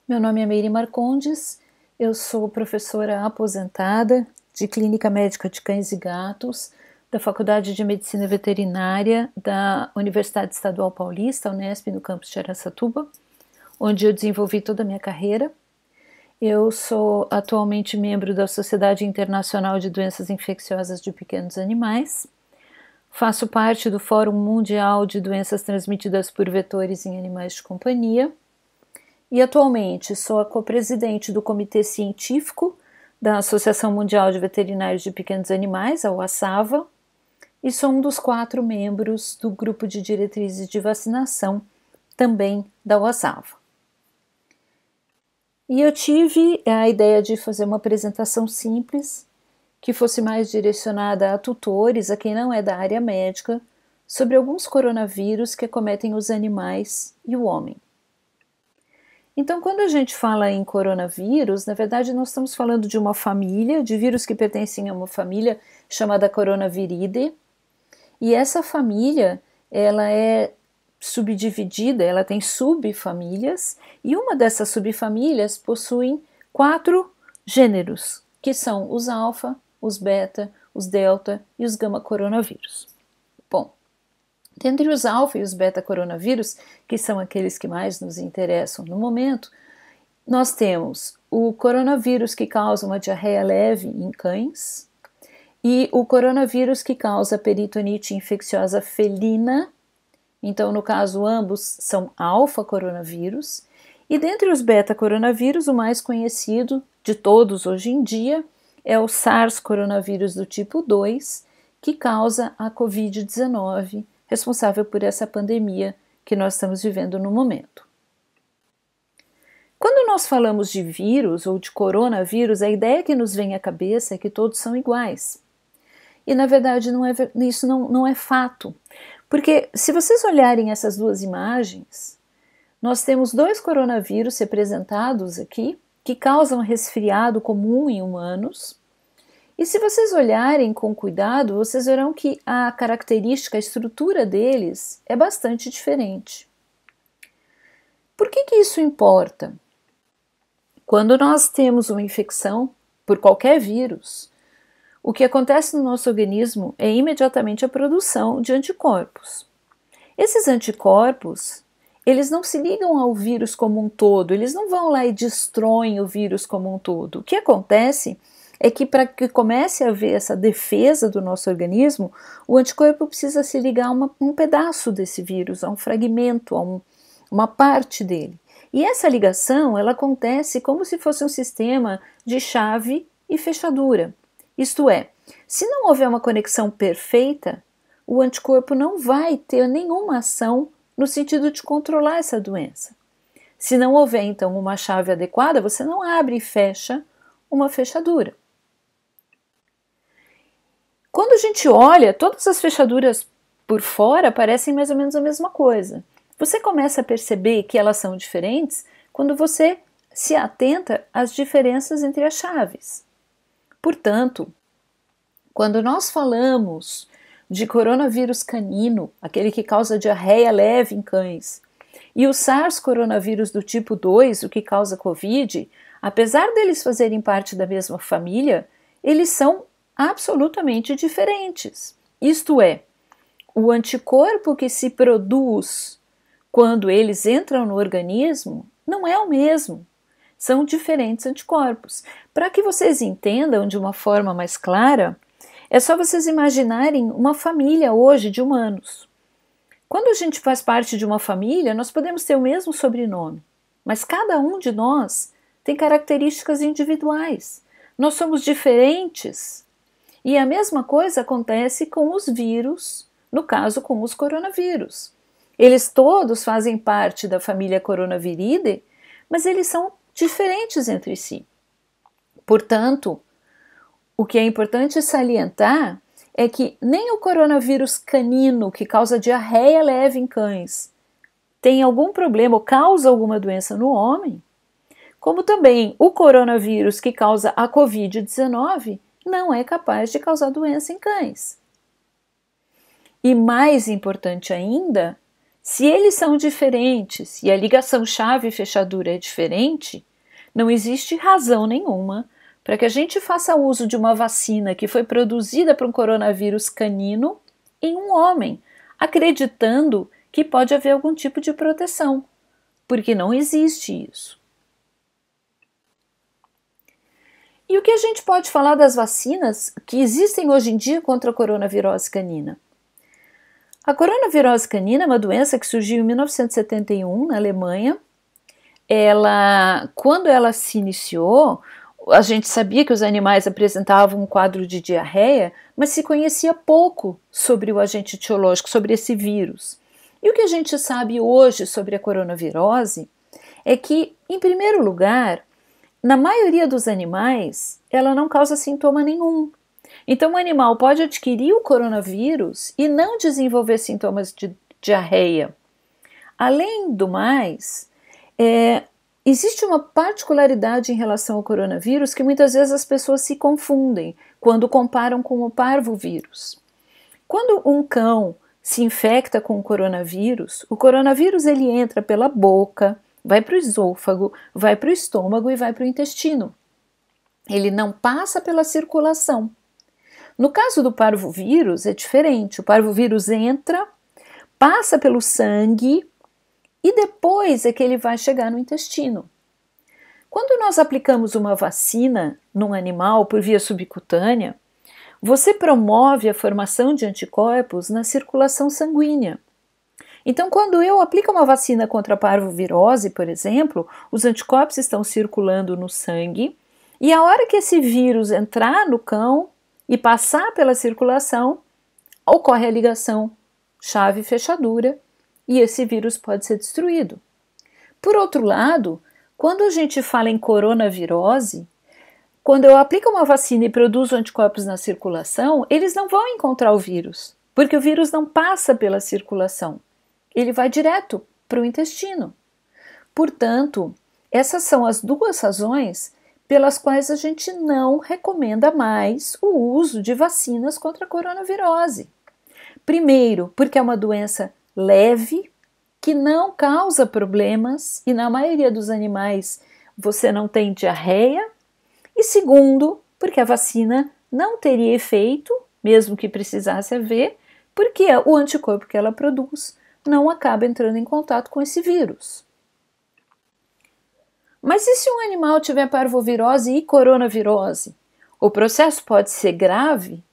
Meu nome é Meire Marcondes, eu sou professora aposentada de Clínica Médica de Cães e Gatos da Faculdade de Medicina Veterinária da Universidade Estadual Paulista, Unesp, no campus de Araçatuba, onde eu desenvolvi toda a minha carreira. Eu sou atualmente membro da Sociedade Internacional de Doenças Infecciosas de Pequenos Animais, faço parte do Fórum Mundial de Doenças Transmitidas por Vetores em Animais de Companhia, e atualmente sou a co-presidente do Comitê Científico da Associação Mundial de Veterinários de Pequenos Animais, a OASAVA, e sou um dos 4 membros do Grupo de Diretrizes de Vacinação, também da OASAVA. E eu tive a ideia de fazer uma apresentação simples, que fosse mais direcionada a tutores, a quem não é da área médica, sobre alguns coronavírus que acometem os animais e o homem. Então, quando a gente fala em coronavírus, na verdade nós estamos falando de uma família, de vírus que pertencem a uma família chamada Coronaviridae, e essa família, ela é subdividida, ela tem subfamílias, e uma dessas subfamílias possui 4 gêneros, que são os alfa, os beta, os delta e os gama coronavírus. Bom, dentre os alfa e os beta coronavírus, que são aqueles que mais nos interessam no momento, nós temos o coronavírus que causa uma diarreia leve em cães e o coronavírus que causa peritonite infecciosa felina. Então, no caso, ambos são alfa coronavírus. E dentre os beta coronavírus, o mais conhecido de todos hoje em dia é o SARS coronavírus do tipo 2, que causa a Covid-19, responsável por essa pandemia que nós estamos vivendo no momento. Quando nós falamos de vírus ou de coronavírus, a ideia que nos vem à cabeça é que todos são iguais. E na verdade isso não é fato, porque se vocês olharem essas duas imagens, nós temos 2 coronavírus representados aqui, que causam resfriado comum em humanos. E se vocês olharem com cuidado, vocês verão que a característica, a estrutura deles é bastante diferente. Por que isso importa? Quando nós temos uma infecção por qualquer vírus, o que acontece no nosso organismo é imediatamente a produção de anticorpos. Esses anticorpos, eles não se ligam ao vírus como um todo, eles não vão lá e destroem o vírus como um todo. O que acontece é que para que comece a haver essa defesa do nosso organismo, o anticorpo precisa se ligar a um pedaço desse vírus, a um fragmento, a uma parte dele. E essa ligação, ela acontece como se fosse um sistema de chave e fechadura. Isto é, se não houver uma conexão perfeita, o anticorpo não vai ter nenhuma ação no sentido de controlar essa doença. Se não houver, então, uma chave adequada, você não abre e fecha uma fechadura. Quando a gente olha, todas as fechaduras por fora parecem mais ou menos a mesma coisa. Você começa a perceber que elas são diferentes quando você se atenta às diferenças entre as chaves. Portanto, quando nós falamos de coronavírus canino, aquele que causa diarreia leve em cães, e o SARS coronavírus do tipo 2, o que causa Covid, apesar deles fazerem parte da mesma família, eles são absolutamente diferentes. Isto é, o anticorpo que se produz quando eles entram no organismo não é o mesmo. São diferentes anticorpos. Para que vocês entendam de uma forma mais clara, é só vocês imaginarem uma família hoje de humanos. Quando a gente faz parte de uma família, nós podemos ter o mesmo sobrenome, mas cada um de nós tem características individuais. Nós somos diferentes. E a mesma coisa acontece com os vírus, no caso com os coronavírus. Eles todos fazem parte da família Coronaviridae, mas eles são diferentes entre si. Portanto, o que é importante salientar é que nem o coronavírus canino, que causa diarreia leve em cães, tem algum problema ou causa alguma doença no homem, como também o coronavírus que causa a Covid-19 não é capaz de causar doença em cães. E mais importante ainda Se eles são diferentes e a ligação chave-fechadura é diferente, não existe razão nenhuma para que a gente faça uso de uma vacina que foi produzida para um coronavírus canino em um homem, acreditando que pode haver algum tipo de proteção, porque não existe isso. E o que a gente pode falar das vacinas que existem hoje em dia contra a coronavirose canina? A coronavirose canina é uma doença que surgiu em 1971 na Alemanha. Quando ela se iniciou, a gente sabia que os animais apresentavam um quadro de diarreia, mas se conhecia pouco sobre o agente etiológico, sobre esse vírus. E o que a gente sabe hoje sobre a coronavirose é que, em primeiro lugar, na maioria dos animais, ela não causa sintoma nenhum. Então, o animal pode adquirir o coronavírus e não desenvolver sintomas de diarreia. Além do mais, existe uma particularidade em relação ao coronavírus que muitas vezes as pessoas se confundem quando comparam com o parvovírus. Quando um cão se infecta com o coronavírus ele entra pela boca, vai para o esôfago, vai para o estômago e vai para o intestino. Ele não passa pela circulação. No caso do parvovírus é diferente. O parvovírus entra, passa pelo sangue e depois é que ele vai chegar no intestino. Quando nós aplicamos uma vacina num animal por via subcutânea, você promove a formação de anticorpos na circulação sanguínea. Então, quando eu aplico uma vacina contra a parvovirose, por exemplo, os anticorpos estão circulando no sangue e a hora que esse vírus entrar no cão e passar pela circulação, ocorre a ligação chave-fechadura e esse vírus pode ser destruído. Por outro lado, quando a gente fala em coronavirose, quando eu aplico uma vacina e produzo anticorpos na circulação, eles não vão encontrar o vírus, porque o vírus não passa pela circulação. Ele vai direto para o intestino. Portanto, essas são as duas razões pelas quais a gente não recomenda mais o uso de vacinas contra a coronavirose. Primeiro, porque é uma doença leve, que não causa problemas e na maioria dos animais você não tem diarreia. E segundo, porque a vacina não teria efeito, mesmo que precisasse haver, porque o anticorpo que ela produz não acaba entrando em contato com esse vírus. Mas e se um animal tiver parvovirose e coronavirose? O processo pode ser grave?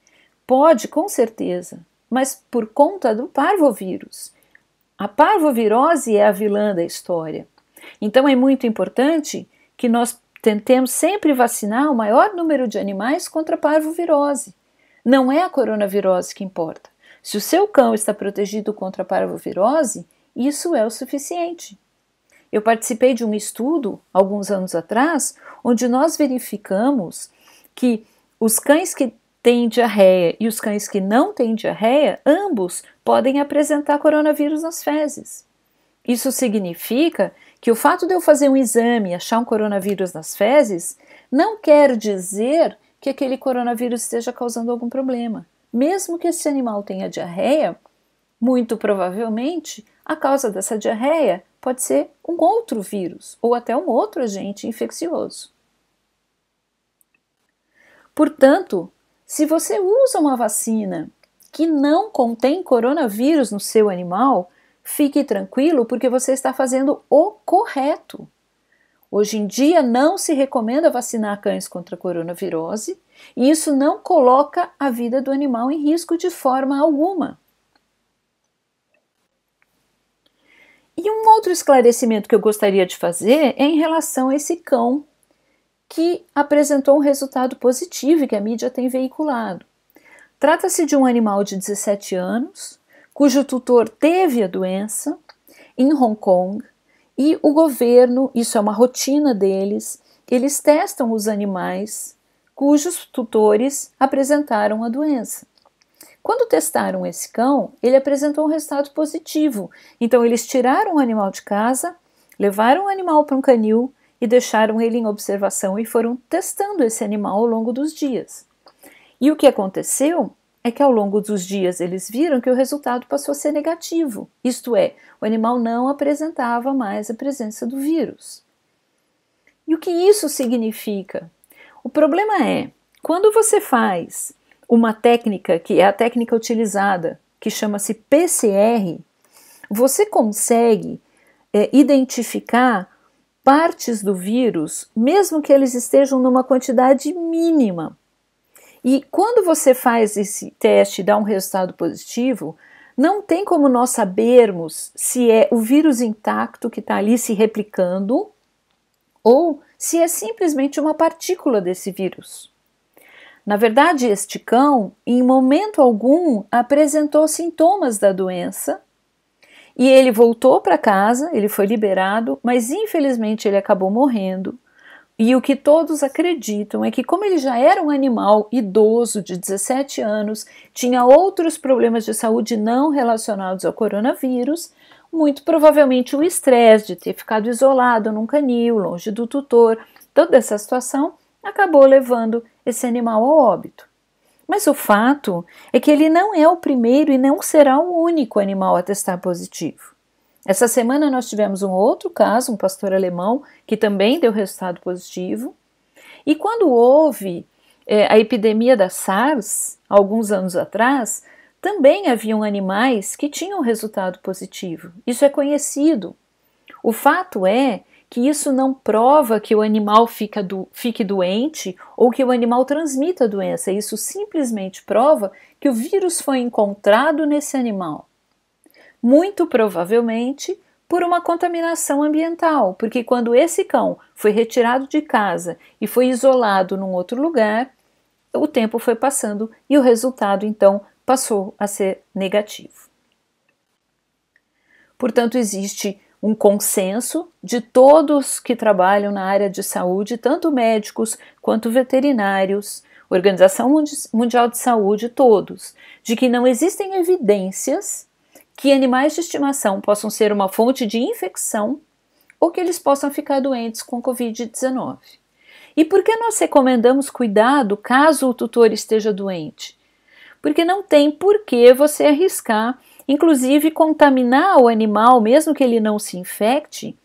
Pode, com certeza, mas por conta do parvovírus. A parvovirose é a vilã da história. Então é muito importante que nós tentemos sempre vacinar o maior número de animais contra a parvovirose. Não é a coronavirose que importa. Se o seu cão está protegido contra a parvovirose, isso é o suficiente. Eu participei de um estudo, alguns anos atrás, onde nós verificamos que os cães que têm diarreia e os cães que não têm diarreia, ambos podem apresentar coronavírus nas fezes. Isso significa que o fato de eu fazer um exame e achar um coronavírus nas fezes não quer dizer que aquele coronavírus esteja causando algum problema. Mesmo que esse animal tenha diarreia, muito provavelmente a causa dessa diarreia pode ser um outro vírus ou até um outro agente infeccioso. Portanto, se você usa uma vacina que não contém coronavírus no seu animal, fique tranquilo porque você está fazendo o correto. Hoje em dia não se recomenda vacinar cães contra a coronavirose e isso não coloca a vida do animal em risco de forma alguma. E um outro esclarecimento que eu gostaria de fazer é em relação a esse cão que apresentou um resultado positivo e que a mídia tem veiculado. Trata-se de um animal de 17 anos, cujo tutor teve a doença em Hong Kong e o governo, isso é uma rotina deles, eles testam os animais cujos tutores apresentaram a doença. Quando testaram esse cão, ele apresentou um resultado positivo. Então eles tiraram o animal de casa, levaram o animal para um canil e deixaram ele em observação e foram testando esse animal ao longo dos dias. E o que aconteceu é que ao longo dos dias eles viram que o resultado passou a ser negativo, isto é, o animal não apresentava mais a presença do vírus. E o que isso significa? O problema é, quando você faz uma técnica, que é a técnica utilizada, que chama-se PCR, você consegue identificar partes do vírus, mesmo que eles estejam numa quantidade mínima. E quando você faz esse teste e dá um resultado positivo, não tem como nós sabermos se é o vírus intacto que está ali se replicando ou se é simplesmente uma partícula desse vírus. Na verdade, este cão, em momento algum, apresentou sintomas da doença e ele voltou para casa, ele foi liberado, mas infelizmente ele acabou morrendo. E o que todos acreditam é que, como ele já era um animal idoso de 17 anos, tinha outros problemas de saúde não relacionados ao coronavírus, muito provavelmente o estresse de ter ficado isolado num canil, longe do tutor, toda essa situação acabou levando esse animal ao óbito. Mas o fato é que ele não é o primeiro e não será o único animal a testar positivo. Essa semana nós tivemos um outro caso, um pastor alemão, que também deu resultado positivo. E quando houve a epidemia da SARS, alguns anos atrás, também haviam animais que tinham resultado positivo. Isso é conhecido. O fato é que isso não prova que o animal fique doente ou que o animal transmita a doença. Isso simplesmente prova que o vírus foi encontrado nesse animal. Muito provavelmente por uma contaminação ambiental, porque quando esse cão foi retirado de casa e foi isolado num outro lugar, o tempo foi passando e o resultado então passou a ser negativo. Portanto, existe um consenso de todos que trabalham na área de saúde, tanto médicos quanto veterinários, Organização Mundial de Saúde, todos, de que não existem evidências que animais de estimação possam ser uma fonte de infecção ou que eles possam ficar doentes com Covid-19. E por que nós recomendamos cuidado caso o tutor esteja doente? Porque não tem por que você arriscar, inclusive contaminar o animal, mesmo que ele não se infecte,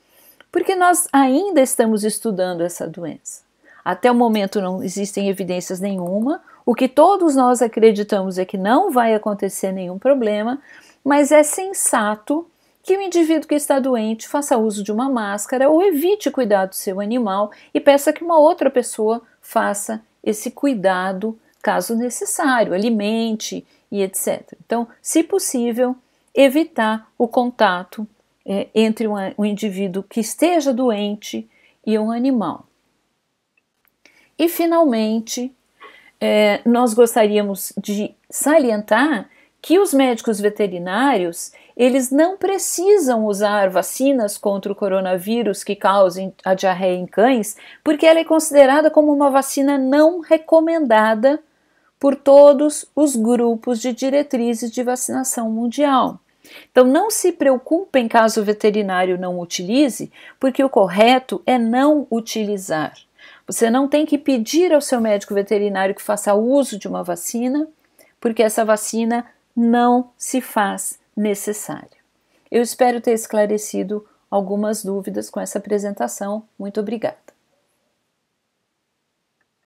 porque nós ainda estamos estudando essa doença. Até o momento não existem evidências nenhuma, o que todos nós acreditamos é que não vai acontecer nenhum problema, mas é sensato que o indivíduo que está doente faça uso de uma máscara ou evite cuidar do seu animal e peça que uma outra pessoa faça esse cuidado caso necessário, alimente e etc. Então, se possível, evitar o contato entre um indivíduo que esteja doente e um animal. E, finalmente, nós gostaríamos de salientar que os médicos veterinários, eles não precisam usar vacinas contra o coronavírus que causem a diarreia em cães, porque ela é considerada como uma vacina não recomendada por todos os grupos de diretrizes de vacinação mundial. Então não se preocupem caso o veterinário não utilize, porque o correto é não utilizar. Você não tem que pedir ao seu médico veterinário que faça uso de uma vacina, porque essa vacina não se faz necessária. Eu espero ter esclarecido algumas dúvidas com essa apresentação. Muito obrigada.